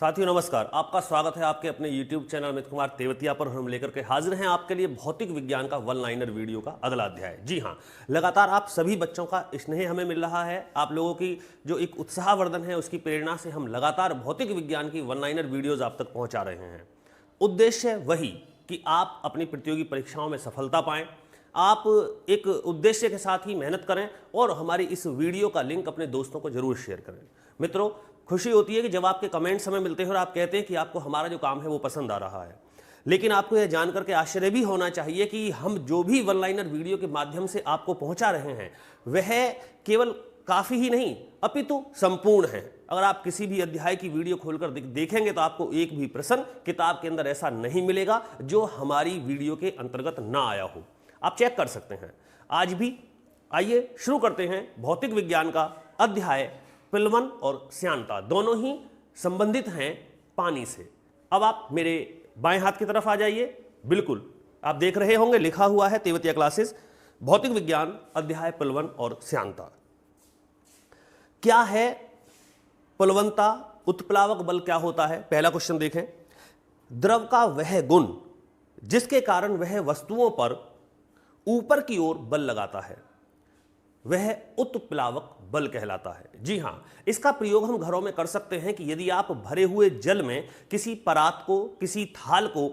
साथियों नमस्कार, आपका स्वागत है आपके अपने YouTube चैनल अमित कुमार तेवतिया पर। हम लेकर के हाजिर हैं आपके लिए भौतिक विज्ञान का वन लाइनर वीडियो का अगला अध्याय। जी हाँ, लगातार आप सभी बच्चों का स्नेह हमें मिल रहा है। आप लोगों की जो एक उत्साहवर्धन है उसकी प्रेरणा से हम लगातार भौतिक विज्ञान की वन लाइनर वीडियोज आप तक पहुँचा रहे हैं। उद्देश्य वही कि आप अपनी प्रतियोगी परीक्षाओं में सफलता पाएं, आप एक उद्देश्य के साथ ही मेहनत करें और हमारी इस वीडियो का लिंक अपने दोस्तों को जरूर शेयर करें। मित्रों, खुशी होती है कि जब आपके कमेंट्स हमें मिलते हैं और आप कहते हैं कि आपको हमारा जो काम है वो पसंद आ रहा है, लेकिन आपको यह जानकर के आश्चर्य भी होना चाहिए कि हम जो भी वन लाइनर वीडियो के माध्यम से आपको पहुंचा रहे हैं वह केवल काफ़ी ही नहीं अपितु संपूर्ण है। अगर आप किसी भी अध्याय की वीडियो खोलकर देखेंगे तो आपको एक भी प्रश्न किताब के अंदर ऐसा नहीं मिलेगा जो हमारी वीडियो के अंतर्गत ना आया हो। आप चेक कर सकते हैं आज भी। आइए शुरू करते हैं भौतिक विज्ञान का अध्याय। पिलवन और श्यानता दोनों ही संबंधित हैं पानी से। अब आप मेरे बाएं हाथ की तरफ आ जाइए। बिल्कुल आप देख रहे होंगे लिखा हुआ है तेवतिया क्लासेस भौतिक विज्ञान अध्याय पिलवन और श्यानता। क्या है प्लवनता? उत्प्लावक बल क्या होता है? पहला क्वेश्चन देखें। द्रव का वह गुण जिसके कारण वह वस्तुओं पर ऊपर की ओर बल लगाता है वह उत्प्लावक बल कहलाता है। जी हां, इसका प्रयोग हम घरों में कर सकते हैं कि यदि आप भरे हुए जल में किसी परात को, किसी थाल को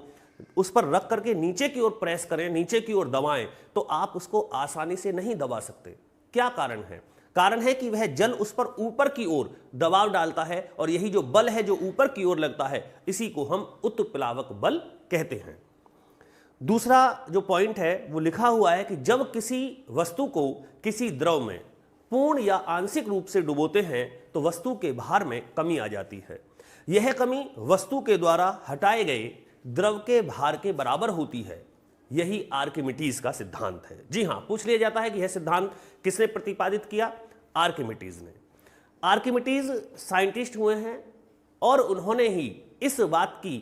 उस पर रख करके नीचे की ओर प्रेस करें, नीचे की ओर दबाएं, तो आप उसको आसानी से नहीं दबा सकते। क्या कारण है? कारण है कि वह जल उस पर ऊपर की ओर दबाव डालता है और यही जो बल है जो ऊपर की ओर लगता है इसी को हम उत्प्लावक बल कहते हैं। दूसरा जो पॉइंट है वो लिखा हुआ है कि जब किसी वस्तु को किसी द्रव में पूर्ण या आंशिक रूप से डुबोते हैं तो वस्तु के भार में कमी आ जाती है। यह कमी वस्तु के द्वारा हटाए गए द्रव के भार के बराबर होती है। यही आर्किमिडीज का सिद्धांत है। जी हां, पूछ लिया जाता है कि यह सिद्धांत किसने प्रतिपादित किया? आर्किमिडीज ने। आर्किमिडीज साइंटिस्ट हुए हैं और उन्होंने ही इस बात की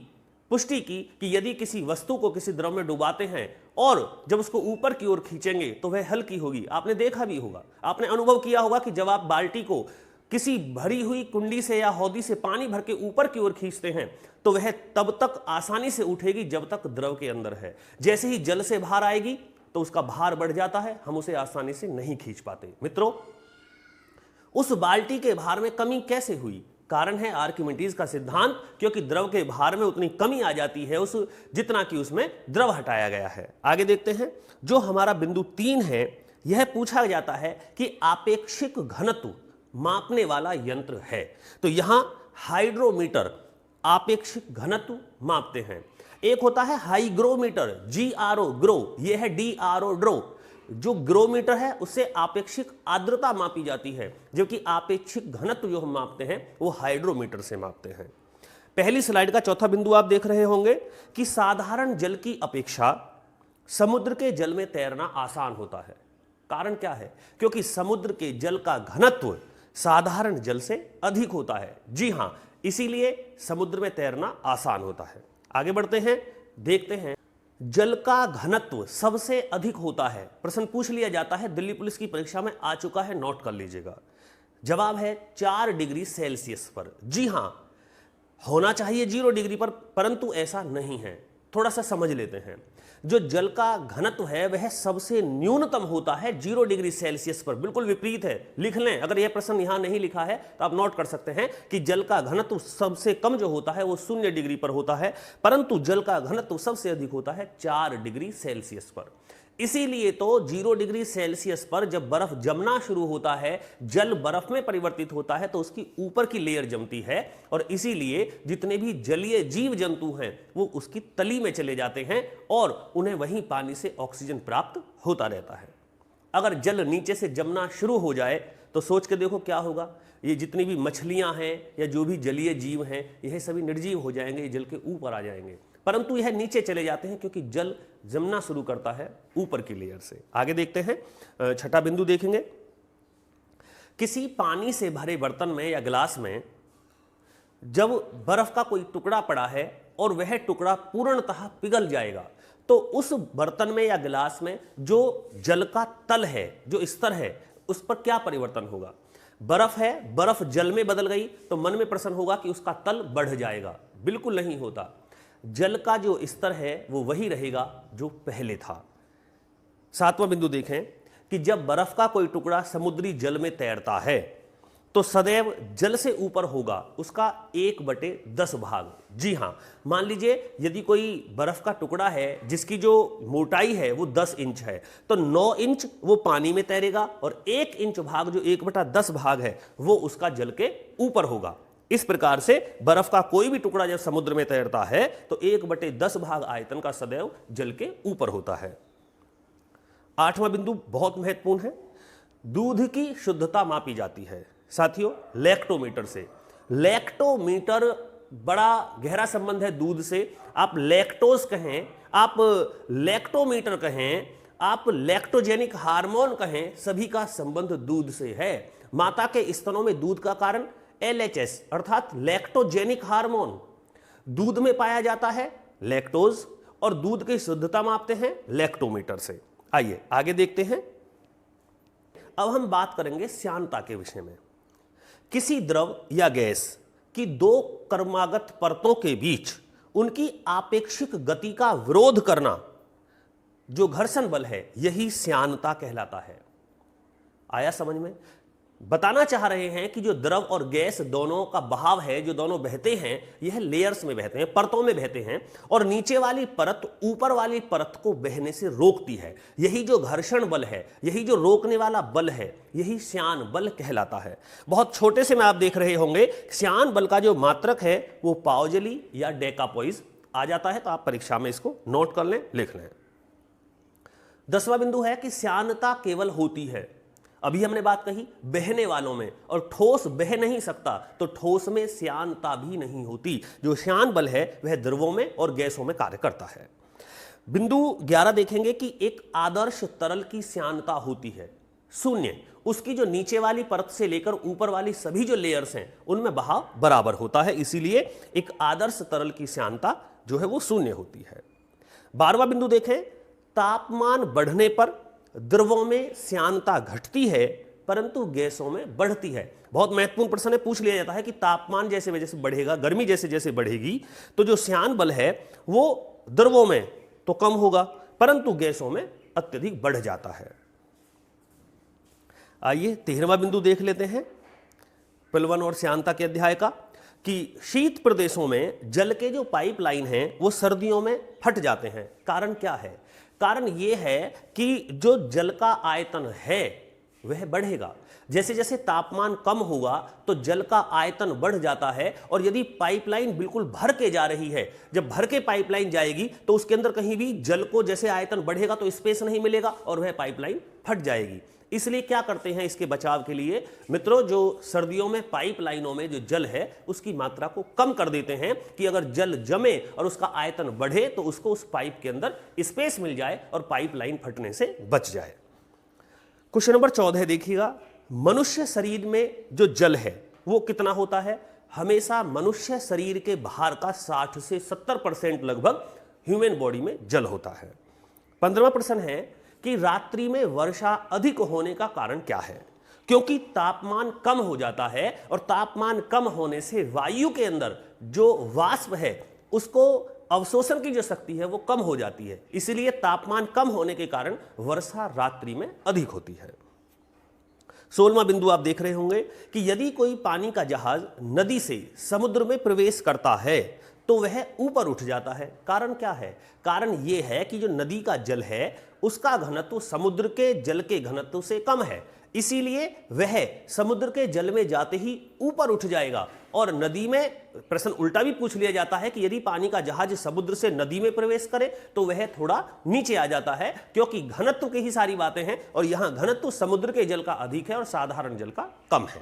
पुष्टि की कि यदि किसी वस्तु को किसी द्रव में डुबाते हैं और जब उसको ऊपर की ओर खींचेंगे तो वह हल्की होगी। आपने देखा भी होगा, आपने अनुभव किया होगा कि जब आप बाल्टी को किसी भरी हुई कुंडी से या हौदी से पानी भर के ऊपर की ओर खींचते हैं तो वह तब तक आसानी से उठेगी जब तक द्रव के अंदर है। जैसे ही जल से बाहर आएगी तो उसका भार बढ़ जाता है, हम उसे आसानी से नहीं खींच पाते। मित्रों, उस बाल्टी के भार में कमी कैसे हुई? कारण है आर्किमिडीज का सिद्धांत, क्योंकि द्रव के भार में उतनी कमी आ जाती है उस जितना कि उसमें द्रव हटाया गया है। आगे देखते हैं। जो हमारा बिंदु 3 है, यह पूछा जाता है कि आपेक्षिक घनत्व मापने वाला यंत्र है। तो यहां हाइड्रोमीटर आपेक्षिक घनत्व मापते हैं। एक होता है हाइग्रोमीटर, GRO ग्रो, यह है DRO ड्रो। जो ग्रोमीटर है उससे आपेक्षिक आर्द्रता मापी जाती है, जबकि आपेक्षिक घनत्व जो हम मापते हैं वो हाइड्रोमीटर से मापते हैं। पहली स्लाइड का चौथा बिंदु आप देख रहे होंगे कि साधारण जल की अपेक्षा समुद्र के जल में तैरना आसान होता है। कारण क्या है? क्योंकि समुद्र के जल का घनत्व साधारण जल से अधिक होता है। जी हां, इसीलिए समुद्र में तैरना आसान होता है। आगे बढ़ते हैं, देखते हैं। जल का घनत्व सबसे अधिक होता है। प्रश्न पूछ लिया जाता है, दिल्ली पुलिस की परीक्षा में आ चुका है, नोट कर लीजिएगा। जवाब है 4 डिग्री सेल्सियस पर। जी हां, होना चाहिए 0 डिग्री पर, परंतु ऐसा नहीं है। थोड़ा सा समझ लेते हैं। जो जल का घनत्व है वह सबसे न्यूनतम होता है 0 डिग्री सेल्सियस पर। बिल्कुल विपरीत है, लिख लें। अगर यह प्रश्न यहां नहीं लिखा है तो आप नोट कर सकते हैं कि जल का घनत्व सबसे कम जो होता है वो 0 डिग्री पर होता है, परंतु जल का घनत्व सबसे अधिक होता है 4 डिग्री सेल्सियस पर। इसीलिए तो 0 डिग्री सेल्सियस पर जब बर्फ जमना शुरू होता है, जल बर्फ में परिवर्तित होता है तो उसकी ऊपर की लेयर जमती है और इसीलिए जितने भी जलीय जीव जंतु हैं वो उसकी तली में चले जाते हैं और उन्हें वहीं पानी से ऑक्सीजन प्राप्त होता रहता है। अगर जल नीचे से जमना शुरू हो जाए तो सोच के देखो क्या होगा। ये जितनी भी मछलियां हैं या जो भी जलीय जीव हैं यह सभी निर्जीव हो जाएंगे, ये जल के ऊपर आ जाएंगे, परंतु यह नीचे चले जाते हैं क्योंकि जल जमना शुरू करता है ऊपर की लेयर से। आगे देखते हैं, छठा बिंदु देखेंगे। किसी पानी से भरे बर्तन में या गिलास में जब बर्फ का कोई टुकड़ा पड़ा है और वह टुकड़ा पूर्णतः पिघल जाएगा तो उस बर्तन में या गिलास में जो जल का तल है, जो स्तर है, उस पर क्या परिवर्तन होगा? बर्फ है, बर्फ जल में बदल गई तो मन में प्रश्न होगा कि उसका तल बढ़ जाएगा। बिल्कुल नहीं होता। जल का जो स्तर है वो वही रहेगा जो पहले था। 7वां बिंदु देखें कि जब बर्फ का कोई टुकड़ा समुद्री जल में तैरता है तो सदैव जल से ऊपर होगा उसका 1/10 भाग। जी हां, मान लीजिए यदि कोई बर्फ का टुकड़ा है जिसकी जो मोटाई है वो 10 इंच है तो 9 इंच वो पानी में तैरेगा और 1 इंच भाग जो 1/10 भाग है वो उसका जल के ऊपर होगा। इस प्रकार से बर्फ का कोई भी टुकड़ा जब समुद्र में तैरता है तो 1/10 भाग आयतन का सदैव जल के ऊपर होता है। 8वां बिंदु बहुत महत्वपूर्ण है। दूध की शुद्धता मापी जाती है साथियों लैक्टोमीटर से। लैक्टोमीटर बड़ा गहरा संबंध है दूध से। आप लैक्टोज कहें, आप लैक्टोमीटर कहें, आप लैक्टोजेनिक हार्मोन कहें, सभी का संबंध दूध से है। माता के स्तनों में दूध का कारण LHS अर्थात लैक्टोजेनिक हार्मोन दूध में पाया जाता है, लैक्टोज, और दूध की शुद्धता मापते हैं लैक्टोमीटर से। आइए आगे देखते हैं। अब हम बात करेंगे श्यानता के विषय में। किसी द्रव या गैस की 2 क्रमागत परतों के बीच उनकी आपेक्षिक गति का विरोध करना जो घर्षण बल है यही श्यानता कहलाता है। आया समझ में? बताना चाह रहे हैं कि जो द्रव और गैस दोनों का बहाव है, जो दोनों बहते हैं, यह लेयर्स में बहते हैं, परतों में बहते हैं, और नीचे वाली परत ऊपर वाली परत को बहने से रोकती है। यही जो घर्षण बल है, यही जो रोकने वाला बल है, यही श्यान बल कहलाता है। बहुत छोटे से में आप देख रहे होंगे श्यान बल का जो मात्रक है वो पाउजली या डेकापोइज आ जाता है, तो आप परीक्षा में इसको नोट कर लें, लिख लें। 10वां बिंदु है कि श्यानता केवल होती है, अभी हमने बात कही बहने वालों में, और ठोस बह नहीं सकता तो ठोस में श्यानता भी नहीं होती। जो श्यान बल है वह द्रवों में और गैसों में कार्य करता है। बिंदु 11 देखेंगे कि एक आदर्श तरल की श्यानता होती है 0। उसकी जो नीचे वाली परत से लेकर ऊपर वाली सभी जो लेयर्स हैं उनमें बहाव बराबर होता है, इसीलिए एक आदर्श तरल की श्यानता जो है वो 0 होती है। 12वां बिंदु देखें, तापमान बढ़ने पर द्रवों में श्यानता घटती है परंतु गैसों में बढ़ती है। बहुत महत्वपूर्ण प्रश्न है, पूछ लिया जाता है कि तापमान जैसे जैसे बढ़ेगा, गर्मी जैसे जैसे बढ़ेगी तो जो श्यान बल है वो द्रवों में तो कम होगा परंतु गैसों में अत्यधिक बढ़ जाता है। आइए 13वां बिंदु देख लेते हैं पिलवन और श्यानता के अध्याय का, कि शीत प्रदेशों में जल के जो पाइपलाइन हैं वो सर्दियों में फट जाते हैं। कारण क्या है? कारण यह है कि जो जल का आयतन है वह बढ़ेगा। जैसे जैसे तापमान कम होगा तो जल का आयतन बढ़ जाता है, और यदि पाइपलाइन बिल्कुल भर के जा रही है, जब भर के पाइपलाइन जाएगी तो उसके अंदर कहीं भी जल को जैसे आयतन बढ़ेगा तो स्पेस नहीं मिलेगा और वह पाइपलाइन फट जाएगी। इसलिए क्या करते हैं इसके बचाव के लिए मित्रों, जो सर्दियों में पाइपलाइनों में जो जल है उसकी मात्रा को कम कर देते हैं कि अगर जल जमे और उसका आयतन बढ़े तो उसको उस पाइप के अंदर स्पेस मिल जाए और पाइपलाइन फटने से बच जाए। क्वेश्चन नंबर 14 देखिएगा, मनुष्य शरीर में जो जल है वो कितना होता है? हमेशा मनुष्य शरीर के भार का 60 से 70% लगभग ह्यूमन बॉडी में जल होता है। 15वां प्रश्न है कि रात्रि में वर्षा अधिक होने का कारण क्या है? क्योंकि तापमान कम हो जाता है और तापमान कम होने से वायु के अंदर जो वाष्प है उसको अवशोषण की जो शक्ति है वो कम हो जाती है, इसलिए तापमान कम होने के कारण वर्षा रात्रि में अधिक होती है। 16वां बिंदु आप देख रहे होंगे कि यदि कोई पानी का जहाज नदी से समुद्र में प्रवेश करता है तो वह ऊपर उठ जाता है। कारण क्या है? कारण यह है कि जो नदी का जल है उसका घनत्व समुद्र के जल के घनत्व से कम है, इसीलिए वह समुद्र के जल में जाते ही ऊपर उठ जाएगा। और नदी में प्रश्न उल्टा भी पूछ लिया जाता है कि यदि पानी का जहाज समुद्र से नदी में प्रवेश करे तो वह थोड़ा नीचे आ जाता है, क्योंकि घनत्व की ही सारी बातें हैं और यहां घनत्व समुद्र के जल का अधिक है और साधारण जल का कम है।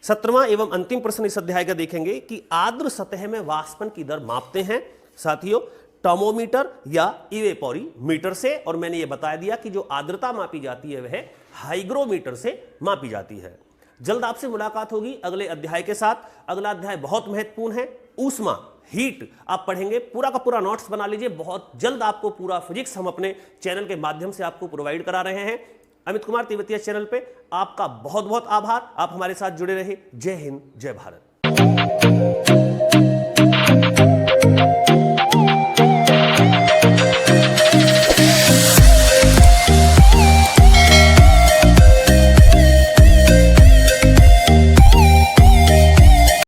17वां एवं अंतिम प्रश्न इस अध्याय का देखेंगे कि आर्द्र सतह में वाष्पन की दर मापते हैं साथियों टर्मोमीटर या इवेपोरीमीटर से, और मैंने यह बता दिया कि जो आर्द्रता मापी जाती है वह हाइग्रोमीटर से मापी जाती है। जल्द आपसे मुलाकात होगी अगले अध्याय के साथ। अगला अध्याय बहुत महत्वपूर्ण है, ऊष्मा, हीट आप पढ़ेंगे। पूरा का पूरा नोट्स बना लीजिए, बहुत जल्द आपको पूरा फिजिक्स हम अपने चैनल के माध्यम से आपको प्रोवाइड करा रहे हैं। अमित कुमार तेवतिया चैनल पे आपका बहुत बहुत आभार। आप हमारे साथ जुड़े रहे। जय हिंद, जय भारत।